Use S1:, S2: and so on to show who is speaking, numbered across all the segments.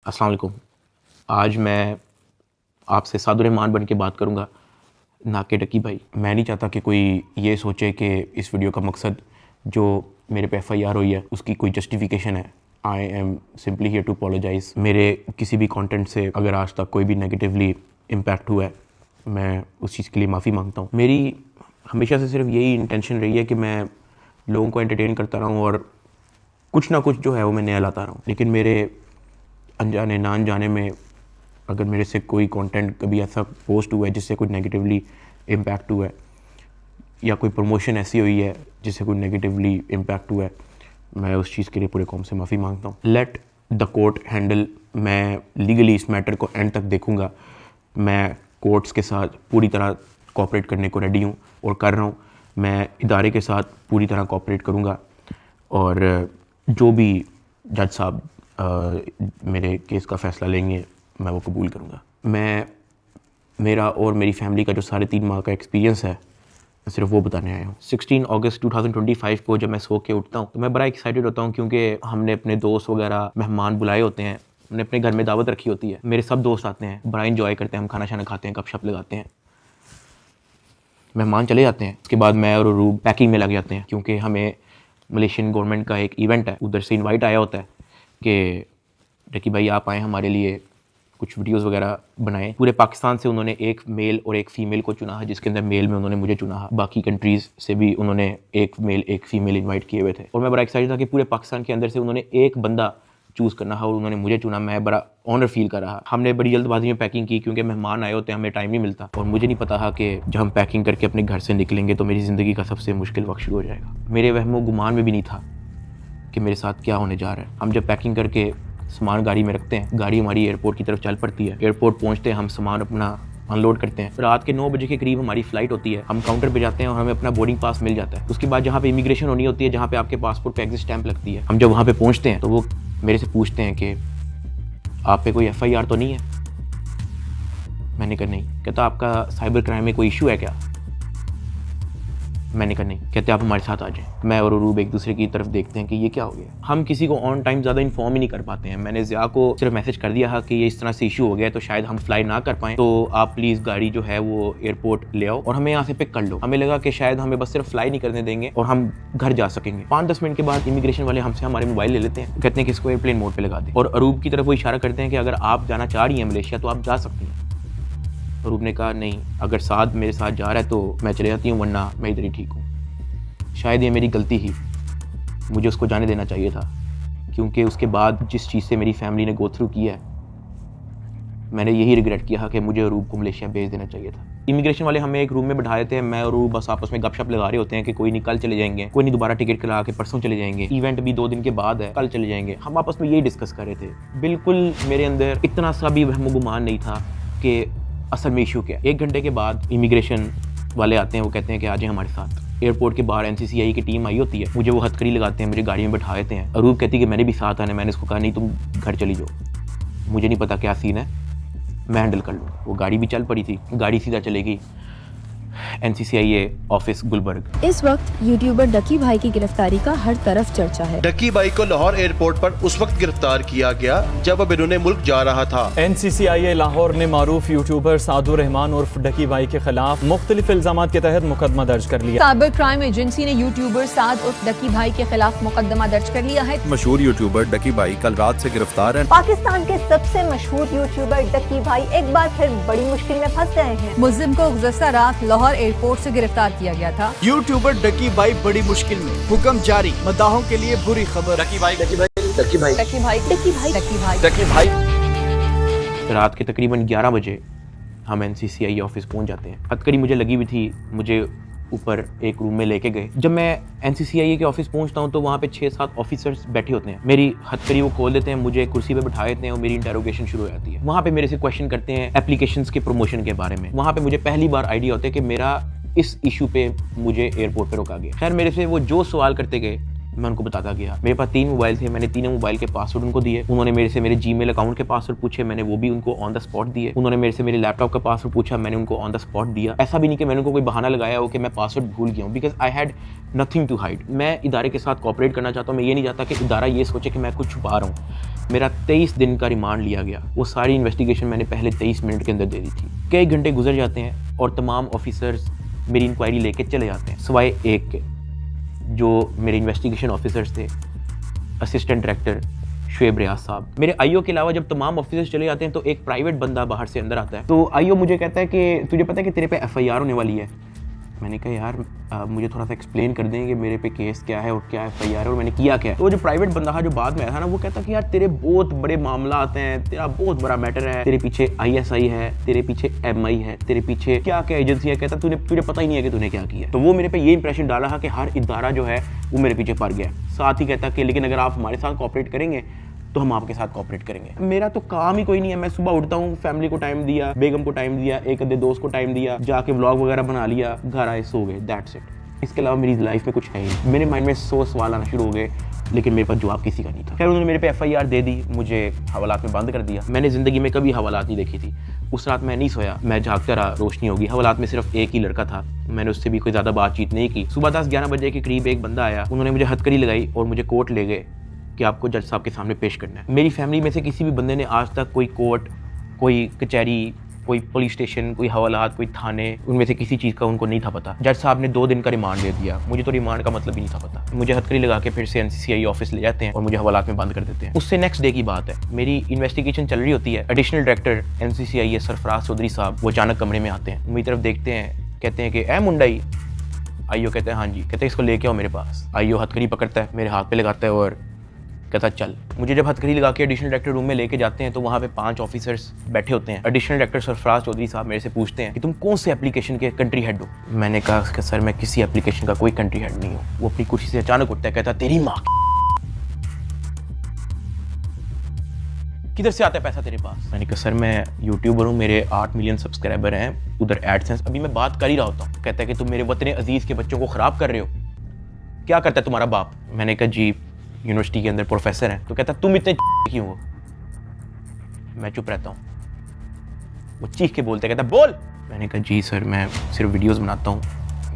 S1: अस्सलाम वालेकुम। आज मैं आपसे सादुर्रहमान बन के बात करूँगा, ना कि डकी भाई। मैं नहीं चाहता कि कोई ये सोचे कि इस वीडियो का मकसद जो मेरे पे FIR हुई है उसकी कोई जस्टिफिकेशन है। I am simply here to apologise. मेरे किसी भी कंटेंट से अगर आज तक कोई भी नेगेटिवली इम्पैक्ट हुआ है, मैं उस चीज़ के लिए माफ़ी मांगता हूँ। मेरी हमेशा से सिर्फ यही इंटेंशन रही है कि मैं लोगों को एंटरटेन करता रहूँ और कुछ ना कुछ जो है वो मैं नया लाता रहूँ। लेकिन मेरे अनजाने ना अनजाने में अगर मेरे से कोई कंटेंट कभी ऐसा पोस्ट हुआ है जिससे कोई नेगेटिवली इम्पैक्ट हुआ है, या कोई प्रमोशन ऐसी हुई है जिससे कोई नेगेटिवली इम्पैक्ट हुआ है, मैं उस चीज़ के लिए पूरे कौम से माफ़ी मांगता हूँ। Let the court handle. मैं लीगली इस मैटर को एंड तक देखूँगा। मैं कोर्ट्स के साथ पूरी तरह कोऑपरेट करने को रेडी हूँ और कर रहा हूँ। मैं इदारे के साथ पूरी तरह कोऑपरेट करूँगा और जो भी जज साहब मेरे केस का फ़ैसला लेंगे मैं वो कबूल करूँगा। मेरा और मेरी फैमिली का जो 3.5 माह का एक्सपीरियंस है, मैं सिर्फ वो बताने आया हूँ। 16 अगस्त 2025 को जब मैं सो के उठता हूँ तो मैं बड़ा एक्साइटेड होता हूँ, क्योंकि हमने अपने दोस्त वगैरह मेहमान बुलाए होते हैं, हमने अपने घर में दावत रखी होती है। मेरे सब दोस्त आते हैं, बड़ा इंजॉय करते हैं, हम खाना शाना खाते हैं, गपशप लगाते हैं, मेहमान चले जाते हैं। उसके बाद मैं और रूब पैकिंग में लग जाते हैं, क्योंकि हमें मलेशियन गवर्नमेंट का एक इवेंट है, उधर से इनवाइट आया होता है कि डकी भाई आप आएँ, हमारे लिए कुछ वीडियोस वगैरह बनाएं। पूरे पाकिस्तान से उन्होंने एक मेल और एक फ़ीमेल को चुना है, जिसके अंदर मेल में उन्होंने मुझे चुना है। बाकी कंट्रीज़ से भी उन्होंने एक मेल एक फ़ीमेल इनवाइट किए हुए थे और मैं बड़ा एक्साइटेड था कि पूरे पाकिस्तान के अंदर से उन्होंने एक बंदा चूज़ करना है और उन्होंने मुझे चुना। मैं बड़ा ऑनर फील कर रहा। हमने बड़ी जल्दबाजी में पैकिंग की, क्योंकि मेहमान आए होते हैं, हमें टाइम नहीं मिलता और मुझे नहीं पता था कि जब हम पैकिंग करके अपने घर से निकलेंगे तो मेरी ज़िंदगी का सबसे मुश्किल वक्त शुरू हो जाएगा। मेरे वहमो गुमान में भी नहीं था कि मेरे साथ क्या होने जा रहा है। हम जब पैकिंग करके सामान गाड़ी में रखते हैं, गाड़ी हमारी एयरपोर्ट की तरफ चल पड़ती है। एयरपोर्ट पहुंचते हैं, हम सामान अपना अनलोड करते हैं। रात के 9 बजे के करीब हमारी फ़्लाइट होती है। हम काउंटर पे जाते हैं और हमें अपना बोर्डिंग पास मिल जाता है। उसके बाद जहाँ पे इमिग्रेशन होनी होती है, जहाँ पे आपके पासपोर्ट पे एग्जिट स्टैंप लगती है, हम जब वहाँ पे पहुँचते हैं तो वो मेरे से पूछते हैं कि आप पे कोई FIR तो नहीं है। मैंने कहा नहीं। कहता आपका साइबर क्राइम में कोई इशू है क्या? मैंने कहा नहीं। कहते आप हमारे साथ आ जाएं। मैं और अरूब एक दूसरे की तरफ देखते हैं कि ये क्या हो गया। हम किसी को ऑन टाइम ज़्यादा इन्फॉर्म ही नहीं कर पाते हैं। मैंने ज़िया को सिर्फ मैसेज कर दिया है कि ये इस तरह से इशू हो गया है, तो शायद हम फ्लाई ना कर पाएँ, तो आप प्लीज़ गाड़ी जो है वो एयरपोर्ट ले आओ और हमें यहाँ से पिक कर लो। हमें लगा कि शायद हमें बस सिर्फ फ्लाई नहीं करने देंगे और हम घर जा सकेंगे। 5-10 मिनट के बाद इमिग्रेशन वाले हमसे हमारे मोबाइल ले लेते हैं, कहते हैं कि इसको एयरप्लेन मोड पर लगा दें और अरूब की तरफ वो इशारा करते हैं कि अगर आप जाना चाह रही हैं मलेशिया तो आप जा सकती हैं। अरूब ने कहा नहीं, अगर साथ मेरे साथ जा रहा है तो मैं चले जाती हूँ, वरना मैं इधर ही ठीक हूँ। शायद ये मेरी गलती ही, मुझे उसको जाने देना चाहिए था, क्योंकि उसके बाद जिस चीज़ से मेरी फैमिली ने गो थ्रू किया है, मैंने यही रिग्रेट किया कि मुझे अरूब को मलेशिया भेज देना चाहिए था। इमिग्रेशन वाले हमें एक रूम में बैठा देते हैं। मैं और अरूब बस आपस में गपशप लगा रहे होते हैं कि कोई नहीं कल चले जाएंगे, कोई नहीं दोबारा टिकट करा के परसों चले जाएंगे, इवेंट भी 2 दिन के बाद है, कल चले जाएंगे। हम आपस में यही डिस्कस कर रहे थे। बिल्कुल मेरे अंदर इतना सा भी वहम गुमान नहीं था कि असल में इशू क्या। 1 घंटे के बाद इमिग्रेशन वाले आते हैं, वो कहते हैं कि आ जाए हमारे साथ। एयरपोर्ट के बाहर NCCI की टीम आई होती है, मुझे वो हथकड़ी लगाते हैं, मुझे गाड़ी में बैठा देते हैं। अरूब कहती है कि मैंने भी साथ आना है। मैंने इसको कहा नहीं, तुम घर चली जाओ, मुझे नहीं पता क्या सीन है, मैं हैंडल कर लूँ। वो गाड़ी भी चल पड़ी थी, गाड़ी सीधा चलेगी NCCI ऑफिस गुलबर्ग।
S2: इस वक्त यूट्यूबर डकी भाई की गिरफ्तारी का हर तरफ चर्चा है।
S3: डकी भाई को लाहौर एयरपोर्ट पर उस वक्त गिरफ्तार किया गया जब अब इन्होंने मुल्क जा रहा था।
S4: NCCI लाहौर ने मारूफ यूट्यूबर सादुर्रहमान उर्फ डकी भाई के खिलाफ मुख्तलिफ इल्जामात के तहत मुकदमा दर्ज कर लिया।
S5: साइबर क्राइम एजेंसी ने यूट्यूबर साद उर्फ डकी भाई के खिलाफ मुकदमा दर्ज कर लिया है।
S6: मशहूर यूट्यूबर डकी भाई कल रात से गिरफ्तार है।
S7: पाकिस्तान के सबसे मशहूर यूट्यूबर डकी भाई एक बार फिर बड़ी मुश्किल में फंस गए हैं।
S5: मुल्जिम को गुज़श्ता रात लाहौर एयरपोर्ट से गिरफ्तार किया गया था।
S8: यूट्यूबर डकी भाई बड़ी मुश्किल में, हुक्म जारी, मदाहों के लिए बुरी खबर।
S5: डकी भाई डकी भाई डकी भाई डकी भाई डकी भाई
S8: डकी भाई।
S1: रात के तकरीबन 11 बजे हम NCCI ऑफिस पहुंच जाते हैं। हथकड़ी मुझे लगी हुई थी, मुझे ऊपर एक रूम में लेके गए। जब मैं NCCI के ऑफिस पहुंचता हूं तो वहाँ पे 6-7 ऑफिसर्स बैठे होते हैं। मेरी हथकड़ी वो खोल देते हैं, मुझे कुर्सी पे बैठा देते हैं और मेरी इंटेरोगेशन शुरू हो जाती है। वहाँ पे मेरे से क्वेश्चन करते हैं एप्लीकेशंस के प्रमोशन के बारे में। वहाँ पे मुझे पहली बार आइडिया होता है कि मेरा इस इशू पे मुझे एयरपोर्ट पे रोका गया। खैर मेरे से वो जो सवाल करते गए मैं उनको बताता गया। मेरे पास 3 मोबाइल थे, मैंने तीनों मोबाइल के पासवर्ड उनको दिए। उन्होंने मेरे से मेरे जीमेल अकाउंट के पासवर्ड पूछे, मैंने वो भी उनको ऑन द स्पॉट दिए। उन्होंने मेरे से मेरे लैपटॉप का पासवर्ड पूछा, मैंने उनको ऑन द स्पॉट दिया। ऐसा भी नहीं कि मैंने उनको कोई बहाना लगाया हो कि मैं पासवर्ड भूल गया हूँ, because I had nothing to hide. मैं इदारे के साथ कोऑपरेट करना चाहता हूँ। मैं ये नहीं चाहता कि इदारा ये सोचे कि मैं कुछ छुपा रहा हूँ। मेरा 23 दिन का रिमांड लिया गया। वो सारी इन्वेस्टिगेशन मैंने पहले 23 मिनट के अंदर दे दी थी। कई घंटे गुजर जाते हैं और तमाम ऑफिसर्स मेरी इंक्वायरी लेके चले जाते हैं, सिवाय एक के, जो मेरे इन्वेस्टिगेशन ऑफिसर्स थे, असिस्टेंट डायरेक्टर शुएब रियाज साहब। मेरे आईओ के अलावा जब तमाम ऑफिसर्स चले जाते हैं तो एक प्राइवेट बंदा बाहर से अंदर आता है। तो आईओ मुझे कहता है कि तुझे पता है कि तेरे पे एफआईआर होने वाली है। मैंने कहा यार मुझे थोड़ा सा एक्सप्लेन कर दें कि मेरे पे केस क्या है और क्या एफआईआर है और मैंने किया क्या है। तो जो प्राइवेट बंदा था जो बाद में आया था ना, वो कहता कि यार तेरे बहुत बड़े मामला आते हैं, तेरा बहुत बड़ा मैटर है, तेरे पीछे आईएसआई है, तेरे पीछे एमआई है, तेरे पीछे क्या क्या एजेंसी है। कहता तुझे पता ही नहीं है कि तूने क्या किया। तो वो मेरे पे ये इंप्रेशन डाला था कि हर इदारा जो है वो मेरे पीछे पड़ गया। साथ ही कहता कि लेकिन अगर आप हमारे साथ कोऑपरेट करेंगे तो हम आपके साथ कोऑपरेट करेंगे। मेरा तो काम ही कोई नहीं है। मैं सुबह उठता हूँ, फैमिली को टाइम दिया, बेगम को टाइम दिया, एक आधे दोस्त को टाइम दिया, जाके व्लॉग वगैरह बना लिया, घर आए, सो गए, दैट्स इट। इसके अलावा मेरी लाइफ में कुछ है ही। मेरे माइंड में 100 सवाल आना शुरू हो गए, लेकिन मेरे पास जवाब किसी का नहीं था। खैर उन्होंने मेरे पे एफआईआर दे दी, मुझे हवालात में बंद कर दिया। मैंने ज़िंदगी में कभी हवालात नहीं देखी थी। उस रात मैं नहीं सोया, मैं जागता रहा, रोशनी होगी। हवालात में सिर्फ एक ही लड़का था, मैंने उससे भी कोई ज़्यादा बातचीत नहीं की। सुबह 10-11 बजे के करीब एक बंदा आया, उन्होंने मुझे हथकड़ी लगाई और मुझे कोर्ट ले गए कि आपको जज साहब के सामने पेश करना है। मेरी फैमिली में से किसी भी बंदे ने आज तक कोई कोर्ट, कोई कचहरी, कोई पुलिस स्टेशन, कोई हवालात, कोई थाने, उनमें से किसी चीज़ का उनको नहीं था पता। जज साहब ने 2 दिन का रिमांड दे दिया। मुझे तो रिमांड का मतलब ही नहीं था पता। मुझे हथकड़ी लगा के फिर से एनसीसीआई ऑफिस ले जाते हैं और मुझे हवालात में बंद कर देते हैं। उससे नेक्स्ट डे की बात है, मेरी इन्वेस्टिगेशन चल रही होती है। एडिशनल डायरेक्टर एनसीसीआई सरफराज चौधरी साहब वो अचानक कमरे में आते हैं, मेरी तरफ देखते हैं, कहते हैं कि ए मुंडाई। आईओ कहते हैं हाँ जी। कहते हैं इसको लेके आओ मेरे पास। आईओ हथकड़ी पकड़ता है, मेरे हाथ पे लगाता है और कहता चल। मुझे जब हथकड़ी लगा के एडिशनल डायरेक्टर रूम में लेके जाते हैं तो वहाँ पे 5 ऑफिसर्स बैठे होते हैं। एडिशनल डायरेक्टर सरफराज चौधरी साहब मेरे से पूछते हैं कि तुम कौन से एप्लीकेशन के कंट्री हेड हो। मैंने कहा कि सर मैं किसी एप्लीकेशन का कोई कंट्री हेड नहीं हूँ। वो अपनी कुर्सी से अचानक उठता है, कहता तेरी माँ किधर से आता है पैसा तेरे पास। मैंने कहा सर मैं यूट्यूबर हूँ, मेरे 8 मिलियन सब्सक्राइबर हैं, उधर एडसेंस अभी मैं बात कर ही रहा होता हूँ। कहता है कि तुम मेरे वतन अजीज के बच्चों को ख़राब कर रहे हो, क्या करता है तुम्हारा बाप। मैंने कहा जी यूनिवर्सिटी के अंदर प्रोफेसर हैं। तो कहता तुम इतने क्यों हो। मैं चुप रहता हूँ। वो चीख के बोलते, कहता बोल। मैंने कहा जी सर मैं सिर्फ वीडियोस बनाता हूँ,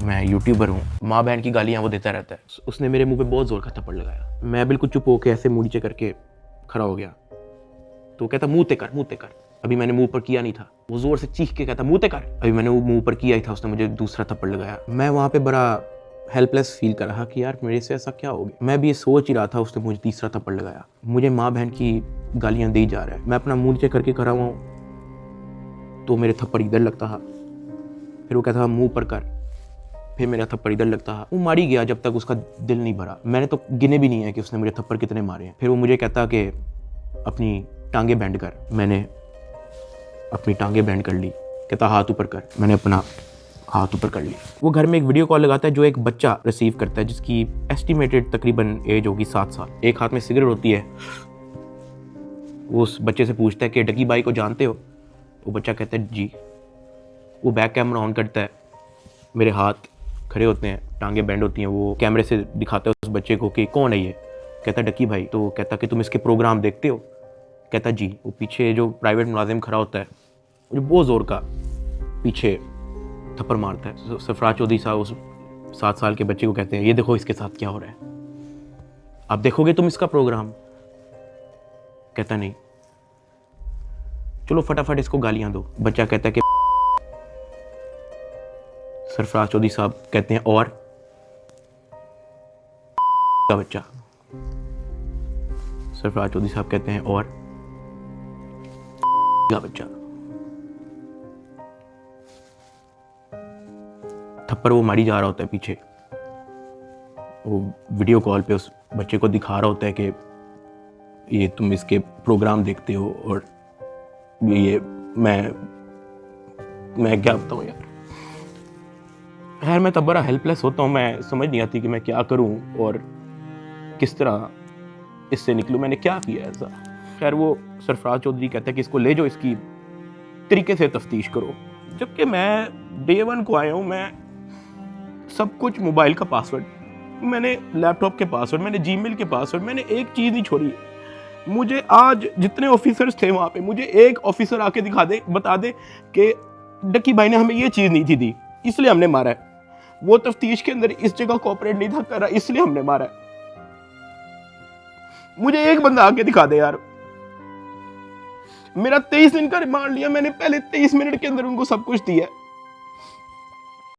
S1: मैं यूट्यूबर हूँ। माँ बहन की गालियाँ वो देता रहता है। उसने मेरे मुंह पे बहुत जोर का थप्पड़ लगाया। मैं बिल्कुल चुप होकर ऐसे मुँह नीचे करके खड़ा हो गया। तो कहता मुँह ते कर, मुँह ते कर। अभी मैंने मुँह पर किया नहीं था। वो जोर से चीख के कहता मुँह ते कर। अभी मैंने वो मुँह पर किया ही था, उसने मुझे दूसरा थप्पड़ लगाया। मैं वहाँ पे बड़ा हेल्पलेस फील कर रहा कि यार मेरे से ऐसा क्या हो गया। मैं भी ये सोच ही रहा था, उसने मुझे तीसरा थप्पड़ लगाया। मुझे माँ बहन की गालियाँ दी जा रहा है। मैं अपना मुँह नीचे करके खड़ा हुआ हूँ तो मेरे थप्पड़ इधर लगता है, फिर वो कहता था मुँह पर कर, फिर मेरा थप्पड़ इधर लगता है। वो मारी गया जब तक उसका दिल नहीं भरा। मैंने तो गिने भी नहीं है कि उसने मुझे थप्पड़ कितने मारे हैं। फिर वो मुझे कहता कि अपनी टांगे बैंड कर। मैंने अपनी टांगे बैंड कर ली। कहता हाथ ऊपर कर। मैंने अपना हाथ ऊपर कर ली। वो घर में एक वीडियो कॉल लगाता है जो एक बच्चा रिसीव करता है जिसकी एस्टिमेटेड तकरीबन एज होगी 7 साल। एक हाथ में सिगरेट होती है। वो उस बच्चे से पूछता है कि डकी भाई को जानते हो। वो बच्चा कहता है जी। वो बैक कैमरा ऑन करता है, मेरे हाथ खड़े होते हैं, टांगे बैंड होती हैं। वो कैमरे से दिखाता है उस बच्चे को कि कौन है ये। कहता है डकी भाई। तो कहता कि तुम इसके प्रोग्राम देखते हो। कहता जी। वो पीछे जो प्राइवेट मुलाजिम खड़ा होता है जो बहुत ज़ोर का पीछे थप्पड़ मारता है। सरफराज चौधरी साहब उस 7 साल के बच्चे को कहते हैं ये देखो इसके साथ क्या हो रहा है, आप देखोगे तुम इसका प्रोग्राम। कहता नहीं, चलो फटाफट इसको गालियां दो। बच्चा कहता है कि सरफराज चौधरी साहब कहते हैं और का बच्चा। सरफराज चौधरी साहब कहते हैं और का बच्चा। थप्पड़ वो मारी जा रहा होता है पीछे। वो वीडियो कॉल पे उस बच्चे को दिखा रहा होता है कि ये तुम इसके प्रोग्राम देखते हो और ये मैं क्या बताऊँ यार। खैर मैं तब बड़ा हेल्पलेस होता हूँ। मैं समझ नहीं आती कि मैं क्या करूँ और किस तरह इससे निकलूँ। मैंने क्या किया ऐसा। खैर वो सरफराज चौधरी कहता है कि इसको ले जाओ, इसकी तरीके से तफ्तीश करो। जबकि मैं डे 1 को आया हूँ, मैं सब कुछ मोबाइल का पासवर्ड मैंने लैपटॉप के पासवर्ड, मैंने जीमेल के पासवर्ड, मैंने एक चीज़ नहीं छोड़ी। मुझे आज जितने ऑफिसर्स थे वहाँ पे, मुझे एक ऑफिसर आके दिखा दे, बता दे कि डक्की भाई ने हमें ये चीज़ नहीं थी दी, इसलिए हमने मारा है। वो तफ्तीश के अंदर इस जगह कोऑपरेट नहीं था कर रहा, इसलिए हमने मारा है। मुझे एक बंदा आके दिखा दे यार। मेरा 23 दिन का रिमांड लिया मैंने, पहले 23 मिनट के अंदर उनको सब कुछ दिया है।